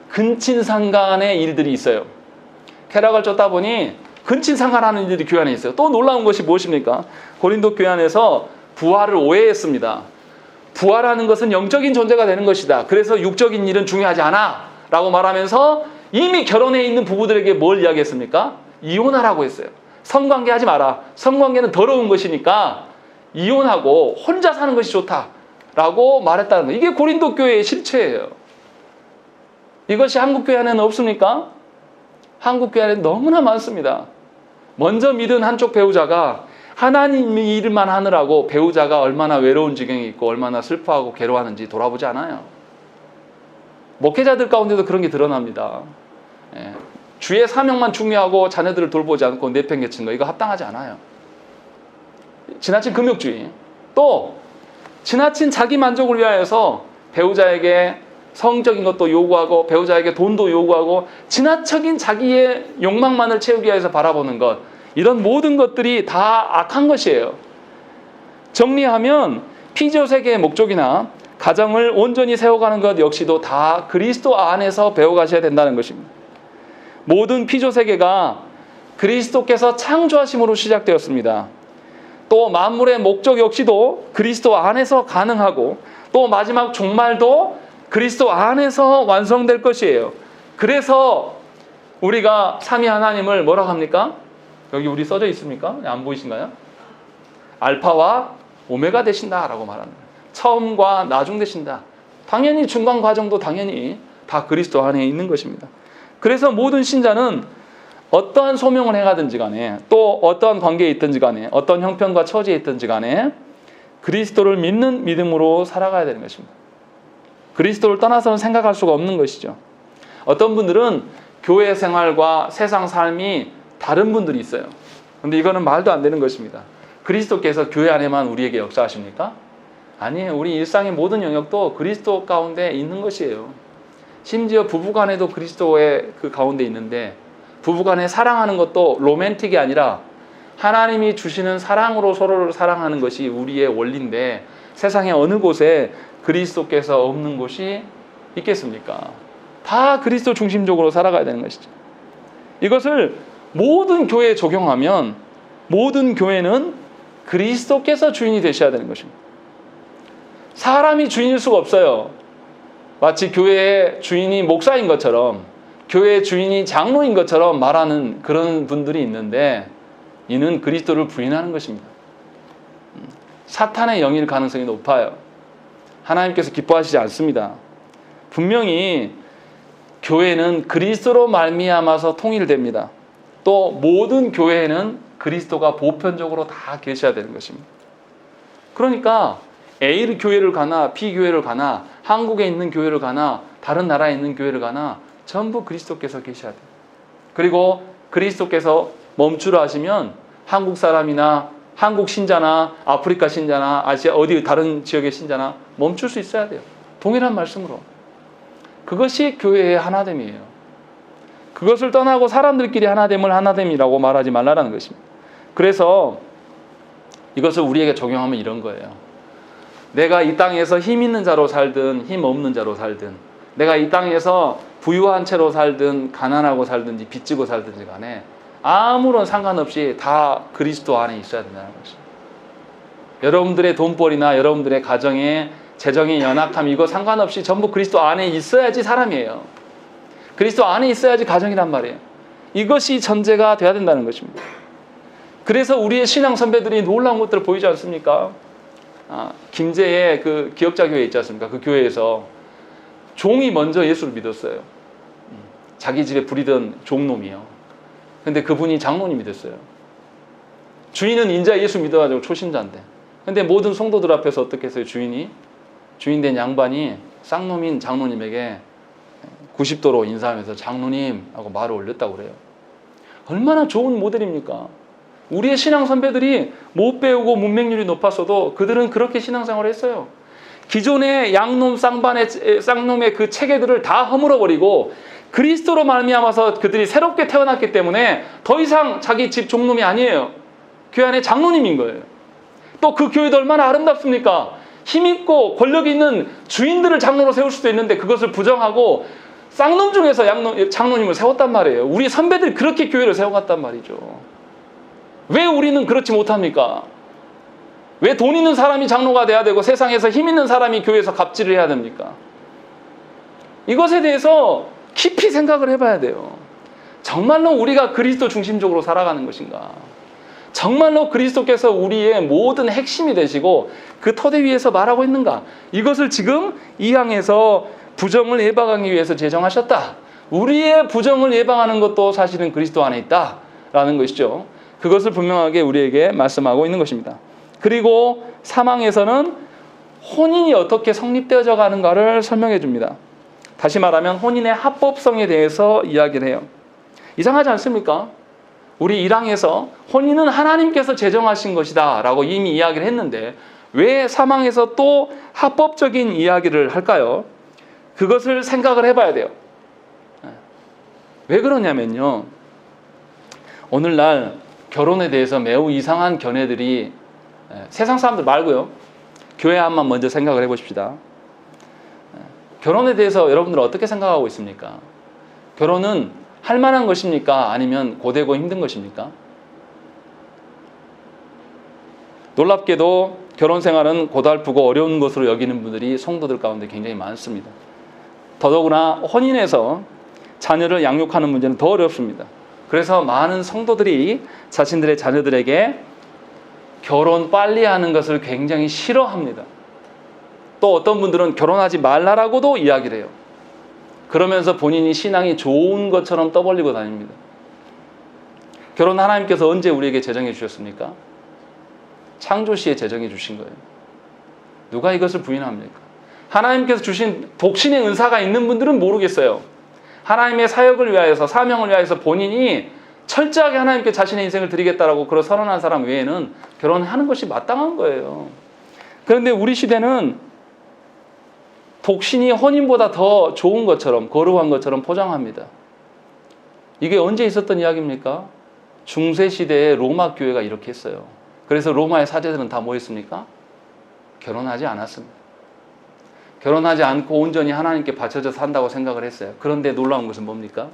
근친상간의 일들이 있어요. 쾌락을 쫓다 보니 근친상간하는 일들이 교회 안에 있어요. 또 놀라운 것이 무엇입니까? 고린도 교회 안에서 부활을 오해했습니다. 부활하는 것은 영적인 존재가 되는 것이다. 그래서 육적인 일은 중요하지 않아 라고 말하면서 이미 결혼해 있는 부부들에게 뭘 이야기했습니까? 이혼하라고 했어요. 성관계하지 마라. 성관계는 더러운 것이니까 이혼하고 혼자 사는 것이 좋다라고 말했다는 거예요. 이게 고린도 교회의 실체예요. 이것이 한국 교회 안에는 없습니까? 한국 교회 안에는 너무나 많습니다. 먼저 믿은 한쪽 배우자가 하나님의 일만 하느라고 배우자가 얼마나 외로운 지경에 있고 얼마나 슬퍼하고 괴로워하는지 돌아보지 않아요. 목회자들 가운데도 그런 게 드러납니다. 주의 사명만 중요하고 자녀들을 돌보지 않고 내팽개치는 거, 이거 합당하지 않아요. 지나친 금욕주의, 또 지나친 자기 만족을 위하여서 배우자에게 성적인 것도 요구하고 배우자에게 돈도 요구하고 지나쳐진 자기의 욕망만을 채우기 위해서 바라보는 것, 이런 모든 것들이 다 악한 것이에요. 정리하면 피조세계의 목적이나 가정을 온전히 세워가는 것 역시도 다 그리스도 안에서 배워가셔야 된다는 것입니다. 모든 피조세계가 그리스도께서 창조하심으로 시작되었습니다. 또 만물의 목적 역시도 그리스도 안에서 가능하고 또 마지막 종말도 그리스도 안에서 완성될 것이에요. 그래서 우리가 삼위 하나님을 뭐라고 합니까? 여기 우리 써져 있습니까? 안 보이신가요? 알파와 오메가 되신다라고 말하는 거예요. 처음과 나중 되신다. 당연히 중간 과정도 당연히 다 그리스도 안에 있는 것입니다. 그래서 모든 신자는 어떠한 소명을 해가든지 간에 또 어떠한 관계에 있든지 간에 어떤 형편과 처지에 있든지 간에 그리스도를 믿는 믿음으로 살아가야 되는 것입니다. 그리스도를 떠나서는 생각할 수가 없는 것이죠. 어떤 분들은 교회 생활과 세상 삶이 다른 분들이 있어요. 그런데 이거는 말도 안 되는 것입니다. 그리스도께서 교회 안에만 우리에게 역사하십니까? 아니에요. 우리 일상의 모든 영역도 그리스도 가운데 있는 것이에요. 심지어 부부간에도 그리스도의 그 가운데 있는데, 부부간에 사랑하는 것도 로맨틱이 아니라 하나님이 주시는 사랑으로 서로를 사랑하는 것이 우리의 원리인데, 세상의 어느 곳에 그리스도께서 없는 곳이 있겠습니까? 다 그리스도 중심적으로 살아가야 되는 것이죠. 이것을 모든 교회에 적용하면 모든 교회는 그리스도께서 주인이 되셔야 되는 것입니다. 사람이 주인일 수가 없어요. 마치 교회의 주인이 목사인 것처럼, 교회의 주인이 장로인 것처럼 말하는 그런 분들이 있는데, 이는 그리스도를 부인하는 것입니다. 사탄의 영일 가능성이 높아요. 하나님께서 기뻐하시지 않습니다. 분명히 교회는 그리스도로 말미암아서 통일됩니다. 또 모든 교회에는 그리스도가 보편적으로 다 계셔야 되는 것입니다. 그러니까 A 교회를 가나 B 교회를 가나 한국에 있는 교회를 가나 다른 나라에 있는 교회를 가나 전부 그리스도께서 계셔야 돼요. 그리고 그리스도께서 멈추라 하시면 한국 사람이나 한국 신자나 아프리카 신자나 아시아 어디 다른 지역의 신자나 멈출 수 있어야 돼요. 동일한 말씀으로. 그것이 교회의 하나됨이에요. 그것을 떠나고 사람들끼리 하나됨을 하나됨이라고 말하지 말라는 것입니다. 그래서 이것을 우리에게 적용하면 이런 거예요. 내가 이 땅에서 힘 있는 자로 살든 힘 없는 자로 살든, 내가 이 땅에서 부유한 채로 살든 가난하고 살든지 빚지고 살든지 간에 아무런 상관없이 다 그리스도 안에 있어야 된다는 것입니다. 여러분들의 돈벌이나 여러분들의 가정의 재정의 연약함 이거 상관없이 전부 그리스도 안에 있어야지 사람이에요. 그리스도 안에 있어야지 가정이란 말이에요. 이것이 전제가 돼야 된다는 것입니다. 그래서 우리의 신앙 선배들이 놀라운 것들을 보이지 않습니까? 김제의 그 기억자 교회 있지 않습니까? 그 교회에서 종이 먼저 예수를 믿었어요. 자기 집에 부리던 종놈이요. 근데 그분이 장로님이 됐어요. 주인은 인자 예수 믿어가지고 초신자인데. 근데 모든 성도들 앞에서 어떻게 했어요? 주인 된 양반이 쌍놈인 장로님에게 90도로 인사하면서 장로님 하고 말을 올렸다고 그래요. 얼마나 좋은 모델입니까? 우리의 신앙 선배들이 못 배우고 문맹률이 높았어도 그들은 그렇게 신앙생활을 했어요. 기존의 양놈 쌍놈의 그 체계들을 다 허물어버리고 그리스도로 말미암아서 그들이 새롭게 태어났기 때문에 더 이상 자기 집 종놈이 아니에요. 교회 안에 장로님인 거예요. 또 그 교회도 얼마나 아름답습니까? 힘있고 권력 있는 주인들을 장로로 세울 수도 있는데 그것을 부정하고 쌍놈 중에서 장로님을 세웠단 말이에요. 우리 선배들이 그렇게 교회를 세워갔단 말이죠. 왜 우리는 그렇지 못합니까? 왜 돈 있는 사람이 장로가 돼야 되고 세상에서 힘 있는 사람이 교회에서 갑질을 해야 됩니까? 이것에 대해서 깊이 생각을 해봐야 돼요. 정말로 우리가 그리스도 중심적으로 살아가는 것인가? 정말로 그리스도께서 우리의 모든 핵심이 되시고 그 토대 위에서 말하고 있는가? 이것을 지금 이 항에서 부정을 예방하기 위해서 제정하셨다. 우리의 부정을 예방하는 것도 사실은 그리스도 안에 있다라는 것이죠. 그것을 분명하게 우리에게 말씀하고 있는 것입니다. 그리고 사망에서는 혼인이 어떻게 성립되어져 가는가를 설명해 줍니다. 다시 말하면 혼인의 합법성에 대해서 이야기를 해요. 이상하지 않습니까? 우리 1항에서 혼인은 하나님께서 제정하신 것이다 라고 이미 이야기를 했는데 왜 사망에서 또 합법적인 이야기를 할까요? 그것을 생각을 해봐야 돼요. 왜 그러냐면요, 오늘날 결혼에 대해서 매우 이상한 견해들이, 세상 사람들 말고요, 교회 안만 먼저 생각을 해보십시다. 결혼에 대해서 여러분들은 어떻게 생각하고 있습니까? 결혼은 할 만한 것입니까? 아니면 고되고 힘든 것입니까? 놀랍게도 결혼 생활은 고달프고 어려운 것으로 여기는 분들이 성도들 가운데 굉장히 많습니다. 더더구나 혼인해서 자녀를 양육하는 문제는 더 어렵습니다. 그래서 많은 성도들이 자신들의 자녀들에게 결혼 빨리 하는 것을 굉장히 싫어합니다. 또 어떤 분들은 결혼하지 말라라고도 이야기를 해요. 그러면서 본인이 신앙이 좋은 것처럼 떠벌리고 다닙니다. 결혼 하나님께서 언제 우리에게 제정해 주셨습니까? 창조 시에 제정해 주신 거예요. 누가 이것을 부인합니까? 하나님께서 주신 독신의 은사가 있는 분들은 모르겠어요. 하나님의 사역을 위하여서, 사명을 위하여서 본인이 철저하게 하나님께 자신의 인생을 드리겠다라고 그런 선언한 사람 외에는 결혼하는 것이 마땅한 거예요. 그런데 우리 시대는 독신이 혼인보다 더 좋은 것처럼, 거룩한 것처럼 포장합니다. 이게 언제 있었던 이야기입니까? 중세시대에 로마 교회가 이렇게 했어요. 그래서 로마의 사제들은 다 뭐 했습니까? 결혼하지 않았습니다. 결혼하지 않고 온전히 하나님께 바쳐져 산다고 생각을 했어요. 그런데 놀라운 것은 뭡니까?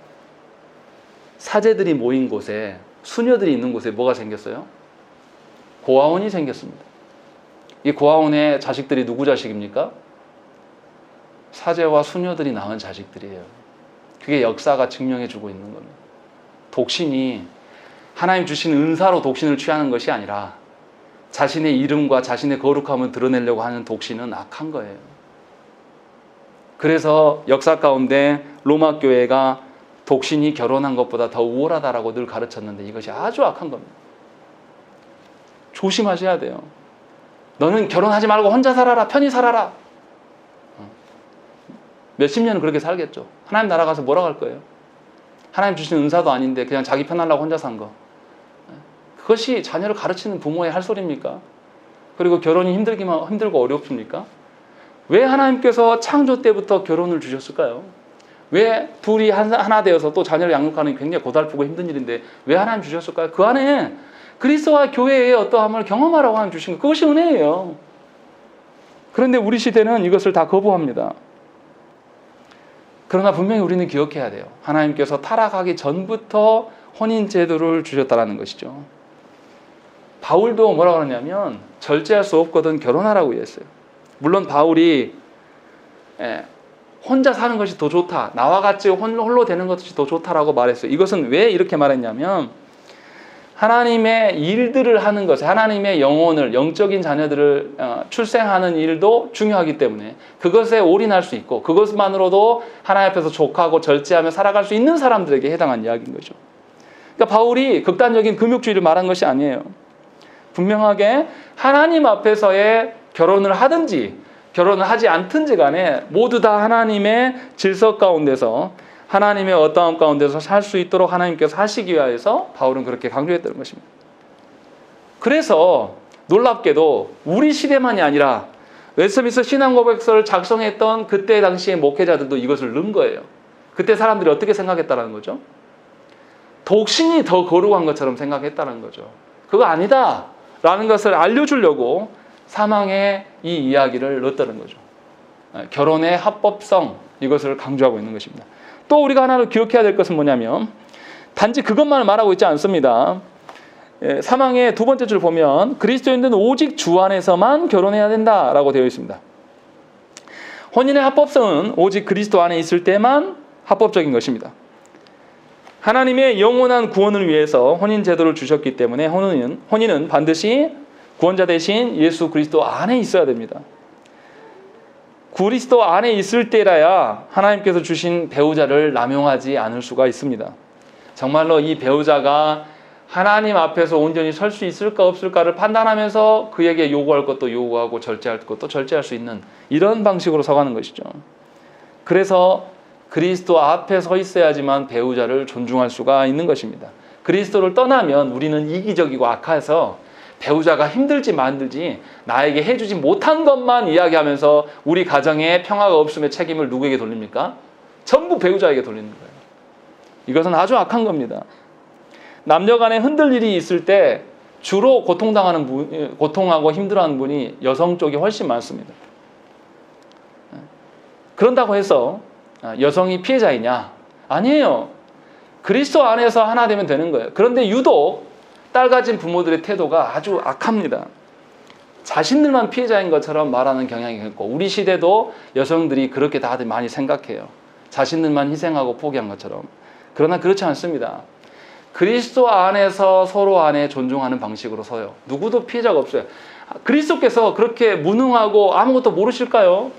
사제들이 모인 곳에, 수녀들이 있는 곳에 뭐가 생겼어요? 고아원이 생겼습니다. 이 고아원의 자식들이 누구 자식입니까? 사제와 수녀들이 낳은 자식들이에요. 그게 역사가 증명해주고 있는 겁니다. 독신이 하나님 주신 은사로 독신을 취하는 것이 아니라 자신의 이름과 자신의 거룩함을 드러내려고 하는 독신은 악한 거예요. 그래서 역사 가운데 로마 교회가 독신이 결혼한 것보다 더 우월하다라고 늘 가르쳤는데 이것이 아주 악한 겁니다. 조심하셔야 돼요. 너는 결혼하지 말고 혼자 살아라, 편히 살아라. 몇십 년은 그렇게 살겠죠. 하나님 나라 가서 뭐라고 할 거예요? 하나님 주신 은사도 아닌데 그냥 자기 편하려고 혼자 산 거. 그것이 자녀를 가르치는 부모의 할 소리입니까? 그리고 결혼이 힘들고 어렵습니까? 왜 하나님께서 창조 때부터 결혼을 주셨을까요? 왜 둘이 하나 되어서 또 자녀를 양육하는 게 굉장히 고달프고 힘든 일인데 왜 하나님 주셨을까요? 그 안에 그리스도와 교회의 어떠함을 경험하라고 하나님 주신 것, 그것이 은혜예요. 그런데 우리 시대는 이것을 다 거부합니다. 그러나 분명히 우리는 기억해야 돼요. 하나님께서 타락하기 전부터 혼인 제도를 주셨다는 것이죠. 바울도 뭐라고 하냐면 절제할 수 없거든 결혼하라고 했어요. 물론 바울이 혼자 사는 것이 더 좋다, 나와 같이 홀로 되는 것이 더 좋다라고 말했어요. 이것은 왜 이렇게 말했냐면 하나님의 일들을 하는 것, 하나님의 영혼을, 영적인 자녀들을 출생하는 일도 중요하기 때문에 그것에 올인할 수 있고 그것만으로도 하나님 앞에서 족하고 절제하며 살아갈 수 있는 사람들에게 해당한 이야기인 거죠. 그러니까 바울이 극단적인 금욕주의를 말한 것이 아니에요. 분명하게 하나님 앞에서의 결혼을 하든지 결혼을 하지 않든지 간에 모두 다 하나님의 질서 가운데서 하나님의 어떠함 가운데서 살 수 있도록 하나님께서 하시기 위해서 바울은 그렇게 강조했다는 것입니다. 그래서 놀랍게도 우리 시대만이 아니라 웨스트민스터 신앙고백서를 작성했던 그때 당시의 목회자들도 이것을 넣은 거예요. 그때 사람들이 어떻게 생각했다는 거죠? 독신이 더 거룩한 것처럼 생각했다는 거죠. 그거 아니다 라는 것을 알려주려고 사망의 이 이야기를 넣었다는 거죠. 결혼의 합법성, 이것을 강조하고 있는 것입니다. 또 우리가 하나를 기억해야 될 것은 뭐냐면 단지 그것만을 말하고 있지 않습니다. 사망의 두 번째 줄 보면 그리스도인들은 오직 주 안에서만 결혼해야 된다라고 되어 있습니다. 혼인의 합법성은 오직 그리스도 안에 있을 때만 합법적인 것입니다. 하나님의 영원한 구원을 위해서 혼인 제도를 주셨기 때문에 혼인은 반드시 구원자 대신 예수 그리스도 안에 있어야 됩니다. 그리스도 안에 있을 때라야 하나님께서 주신 배우자를 남용하지 않을 수가 있습니다. 정말로 이 배우자가 하나님 앞에서 온전히 설 수 있을까 없을까를 판단하면서 그에게 요구할 것도 요구하고 절제할 것도 절제할 수 있는 이런 방식으로 서가는 것이죠. 그래서 그리스도 앞에 서 있어야지만 배우자를 존중할 수가 있는 것입니다. 그리스도를 떠나면 우리는 이기적이고 악해서 배우자가 힘들지 만들지 나에게 해주지 못한 것만 이야기하면서 우리 가정에 평화가 없음의 책임을 누구에게 돌립니까? 전부 배우자에게 돌리는 거예요. 이것은 아주 악한 겁니다. 남녀 간에 흔들 일이 있을 때 주로 고통하고 힘들어하는 분이 여성 쪽이 훨씬 많습니다. 그런다고 해서 여성이 피해자이냐? 아니에요. 그리스도 안에서 하나 되면 되는 거예요. 그런데 유독 딸 가진 부모들의 태도가 아주 악합니다. 자신들만 피해자인 것처럼 말하는 경향이 있고 우리 시대도 여성들이 그렇게 다들 많이 생각해요. 자신들만 희생하고 포기한 것처럼. 그러나 그렇지 않습니다. 그리스도 안에서 서로 안에 존중하는 방식으로 서요. 누구도 피해자가 없어요. 그리스도께서 그렇게 무능하고 아무것도 모르실까요?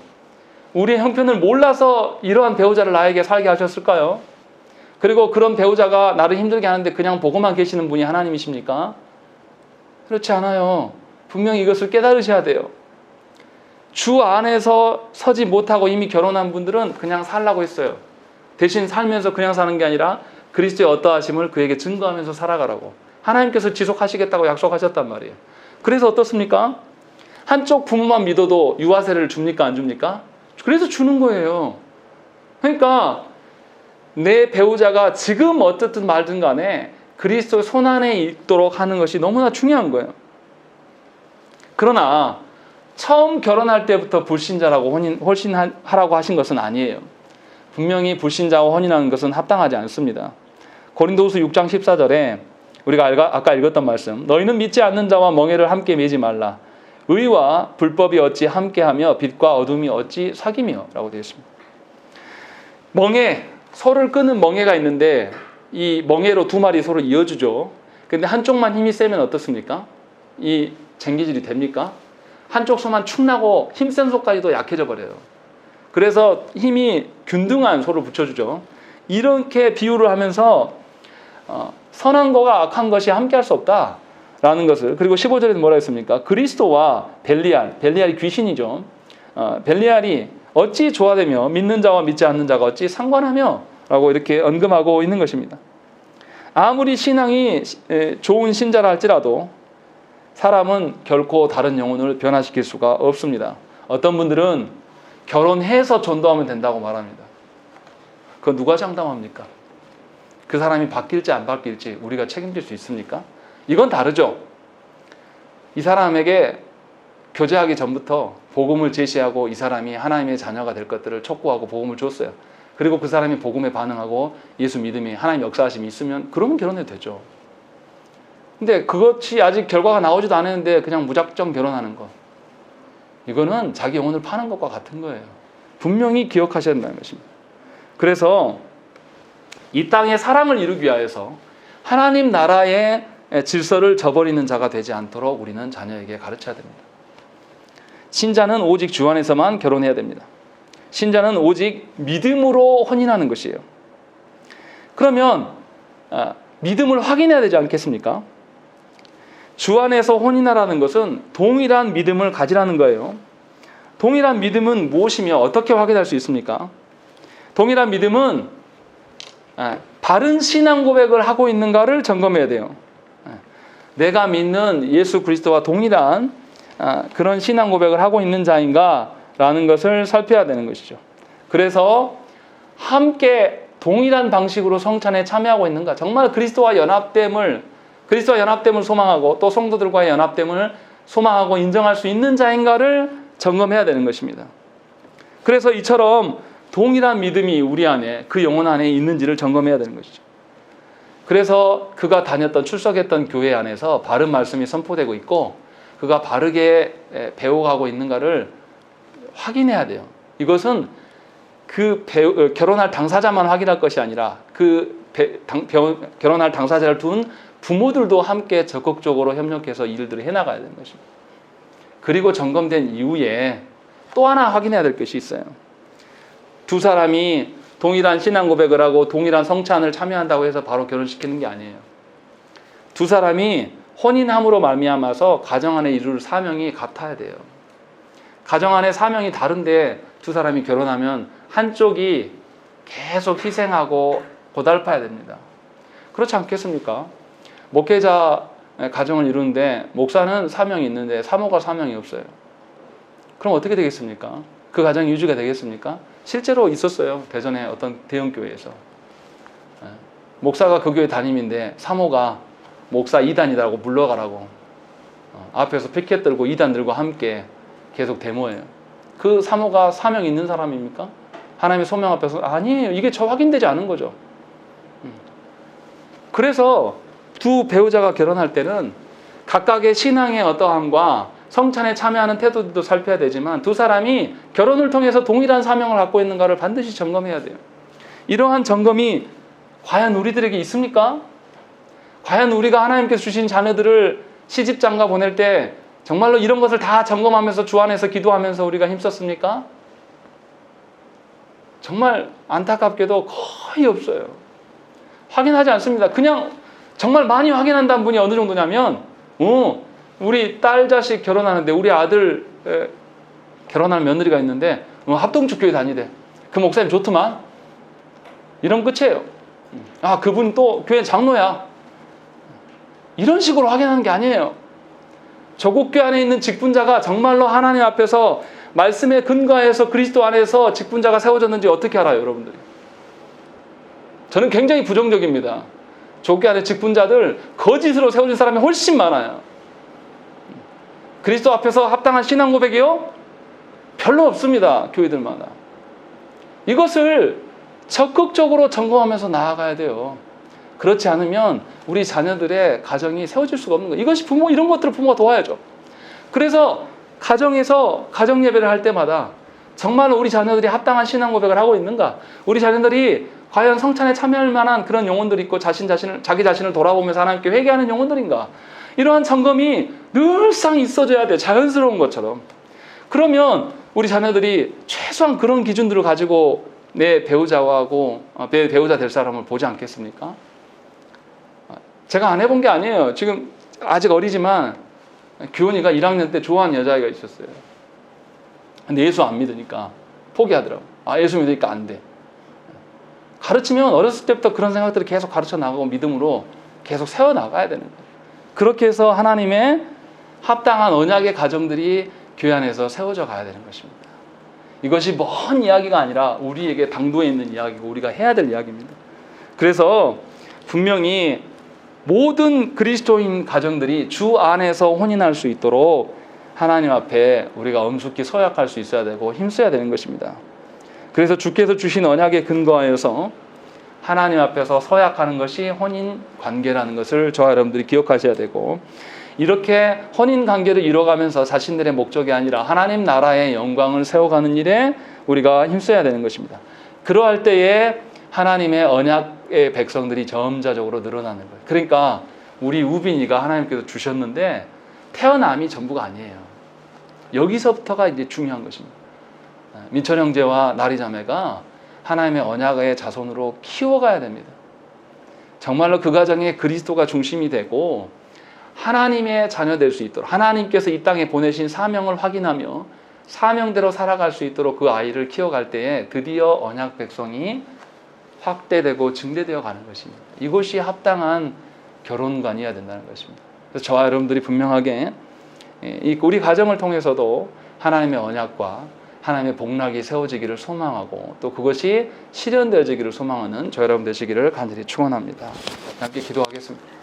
우리의 형편을 몰라서 이러한 배우자를 나에게 살게 하셨을까요? 그리고 그런 배우자가 나를 힘들게 하는데 그냥 보고만 계시는 분이 하나님이십니까? 그렇지 않아요. 분명히 이것을 깨달으셔야 돼요. 주 안에서 서지 못하고 이미 결혼한 분들은 그냥 살라고 했어요. 대신 살면서 그냥 사는 게 아니라 그리스도의 어떠하심을 그에게 증거하면서 살아가라고 하나님께서 지속하시겠다고 약속하셨단 말이에요. 그래서 어떻습니까? 한쪽 부모만 믿어도 유아세를 줍니까? 안 줍니까? 그래서 주는 거예요. 그러니까 내 배우자가 지금 어떻든 말든 간에 그리스도의 손 안에 있도록 하는 것이 너무나 중요한 거예요. 그러나 처음 결혼할 때부터 불신자라고 혼인하라고 하신 것은 아니에요. 분명히 불신자와 혼인하는 것은 합당하지 않습니다. 고린도후서 6장 14절에 우리가 아까 읽었던 말씀. 너희는 믿지 않는 자와 멍에를 함께 매지 말라. 의와 불법이 어찌 함께하며 빛과 어둠이 어찌 사귀며 라고 되어 있습니다. 멍에, 소를 끄는 멍에가 있는데 이 멍에로 두 마리 서로 이어주죠. 근데 한쪽만 힘이 세면 어떻습니까? 이 쟁기질이 됩니까? 한쪽 소만 축 나고 힘센 소까지도 약해져 버려요. 그래서 힘이 균등한 소를 붙여주죠. 이렇게 비유를 하면서 선한 것과 악한 것이 함께할 수 없다라는 것을. 그리고 15절에는 뭐라 했습니까? 그리스도와 벨리알이 귀신이죠. 벨리알이 어찌 조화되며 믿는 자와 믿지 않는 자가 어찌 상관하며 라고 이렇게 언급하고 있는 것입니다. 아무리 신앙이 좋은 신자라 할지라도 사람은 결코 다른 영혼을 변화시킬 수가 없습니다. 어떤 분들은 결혼해서 전도하면 된다고 말합니다. 그건 누가 장담합니까? 그 사람이 바뀔지 안 바뀔지 우리가 책임질 수 있습니까? 이건 다르죠. 이 사람에게 교제하기 전부터 복음을 제시하고 이 사람이 하나님의 자녀가 될 것들을 촉구하고 복음을 줬어요. 그리고 그 사람이 복음에 반응하고 예수 믿음이 하나님 역사하심이 있으면 그러면 결혼해도 되죠. 근데 그것이 아직 결과가 나오지도 않았는데 그냥 무작정 결혼하는 것, 이거는 자기 영혼을 파는 것과 같은 거예요. 분명히 기억하셔야 된다는 것입니다. 그래서 이 땅의 사랑을 이루기 위하여서 하나님 나라의 질서를 저버리는 자가 되지 않도록 우리는 자녀에게 가르쳐야 됩니다. 신자는 오직 주 안에서만 결혼해야 됩니다. 신자는 오직 믿음으로 혼인하는 것이에요. 그러면 믿음을 확인해야 되지 않겠습니까? 주 안에서 혼인하라는 것은 동일한 믿음을 가지라는 거예요. 동일한 믿음은 무엇이며 어떻게 확인할 수 있습니까? 동일한 믿음은 바른 신앙 고백을 하고 있는가를 점검해야 돼요. 내가 믿는 예수 그리스도와 동일한 그런 신앙 고백을 하고 있는 자인가라는 것을 살펴야 되는 것이죠. 그래서 함께 동일한 방식으로 성찬에 참여하고 있는가, 정말 그리스도와 연합됨을 소망하고 또 성도들과의 연합됨을 소망하고 인정할 수 있는 자인가를 점검해야 되는 것입니다. 그래서 이처럼 동일한 믿음이 우리 안에, 그 영혼 안에 있는지를 점검해야 되는 것이죠. 그래서 그가 다녔던, 출석했던 교회 안에서 바른 말씀이 선포되고 있고 그가 바르게 배워가고 있는가를 확인해야 돼요. 이것은 결혼할 당사자만 확인할 것이 아니라 결혼할 당사자를 둔 부모들도 함께 적극적으로 협력해서 일들을 해나가야 되는 것입니다. 그리고 점검된 이후에 또 하나 확인해야 될 것이 있어요. 두 사람이 동일한 신앙 고백을 하고 동일한 성찬을 참여한다고 해서 바로 결혼시키는 게 아니에요. 두 사람이 혼인함으로 말미암아서 가정 안에 이룰 사명이 같아야 돼요. 가정 안에 사명이 다른데 두 사람이 결혼하면 한쪽이 계속 희생하고 고달파야 됩니다. 그렇지 않겠습니까? 목회자 가정을 이루는데 목사는 사명이 있는데 사모가 사명이 없어요. 그럼 어떻게 되겠습니까? 그 가정이 유지가 되겠습니까? 실제로 있었어요. 대전에 어떤 대형교회에서. 목사가 그 교회 담임인데 사모가 목사 2단이라고 물러가라고 앞에서 피켓 들고 2단 들고 함께 계속 데모해요. 그 사모가 사명 있는 사람입니까? 하나님의 소명 앞에서 아니에요. 이게 저 확인되지 않은 거죠. 그래서 두 배우자가 결혼할 때는 각각의 신앙의 어떠함과 성찬에 참여하는 태도도 살펴야 되지만 두 사람이 결혼을 통해서 동일한 사명을 갖고 있는가를 반드시 점검해야 돼요. 이러한 점검이 과연 우리들에게 있습니까? 과연 우리가 하나님께서 주신 자녀들을 시집장가 보낼 때 정말로 이런 것을 다 점검하면서 주 안에서 기도하면서 우리가 힘썼습니까? 정말 안타깝게도 거의 없어요. 확인하지 않습니다. 그냥 정말 많이 확인한다는 분이 어느 정도냐면 우리 딸 자식 결혼하는데 우리 아들 결혼할 며느리가 있는데 합동축 교회 다니대. 그 목사님 좋더만. 이런 끝이에요. 아, 그분 또 교회 장로야. 이런 식으로 확인하는 게 아니에요. 조국 교회 안에 있는 직분자가 정말로 하나님 앞에서 말씀에 근거해서 그리스도 안에서 직분자가 세워졌는지 어떻게 알아요, 여러분들이? 저는 굉장히 부정적입니다. 조국 교회 안에 직분자들 거짓으로 세워진 사람이 훨씬 많아요. 그리스도 앞에서 합당한 신앙 고백이요? 별로 없습니다. 교회들마다. 이것을 적극적으로 점검하면서 나아가야 돼요. 그렇지 않으면 우리 자녀들의 가정이 세워질 수가 없는 거예요. 이것이 이런 것들을 부모가 도와야죠. 그래서 가정에서 가정 예배를 할 때마다 정말로 우리 자녀들이 합당한 신앙 고백을 하고 있는가? 우리 자녀들이 과연 성찬에 참여할 만한 그런 영혼들이 있고 자기 자신을 돌아보면서 하나님께 회개하는 영혼들인가? 이러한 점검이 늘상 있어져야 돼. 자연스러운 것처럼. 그러면 우리 자녀들이 최소한 그런 기준들을 가지고 내 배우자하고 내 배우자 될 사람을 보지 않겠습니까? 제가 안 해본 게 아니에요. 지금 아직 어리지만 규원이가 1학년 때 좋아하는 여자아이가 있었어요. 근데 예수 안 믿으니까 포기하더라고. 예수 믿으니까 안 돼. 가르치면 어렸을 때부터 그런 생각들을 계속 가르쳐 나가고 믿음으로 계속 세워나가야 되는 거예요. 그렇게 해서 하나님의 합당한 언약의 가정들이 교회 안에서 세워져 가야 되는 것입니다. 이것이 먼 이야기가 아니라 우리에게 당도에 있는 이야기고 우리가 해야 될 이야기입니다. 그래서 분명히 모든 그리스도인 가정들이 주 안에서 혼인할 수 있도록 하나님 앞에 우리가 엄숙히 서약할 수 있어야 되고 힘써야 되는 것입니다. 그래서 주께서 주신 언약에 근거하여서 하나님 앞에서 서약하는 것이 혼인 관계라는 것을 저와 여러분들이 기억하셔야 되고, 이렇게 혼인 관계를 이뤄가면서 자신들의 목적이 아니라 하나님 나라의 영광을 세워가는 일에 우리가 힘써야 되는 것입니다. 그러할 때에 하나님의 언약의 백성들이 점차적으로 늘어나는 거예요. 그러니까 우리 우빈이가 하나님께서 주셨는데 태어남이 전부가 아니에요. 여기서부터가 이제 중요한 것입니다. 민철 형제와 나리 자매가 하나님의 언약의 자손으로 키워가야 됩니다. 정말로 그 가정에 그리스도가 중심이 되고 하나님의 자녀 될 수 있도록, 하나님께서 이 땅에 보내신 사명을 확인하며 사명대로 살아갈 수 있도록 그 아이를 키워갈 때에 드디어 언약 백성이 확대되고 증대되어 가는 것입니다. 이것이 합당한 결혼관이어야 된다는 것입니다. 그래서 저와 여러분들이 분명하게 우리 가정을 통해서도 하나님의 언약과 하나님의 복락이 세워지기를 소망하고 또 그것이 실현되어지기를 소망하는 저 여러분 되시기를 간절히 축원합니다. 함께 기도하겠습니다.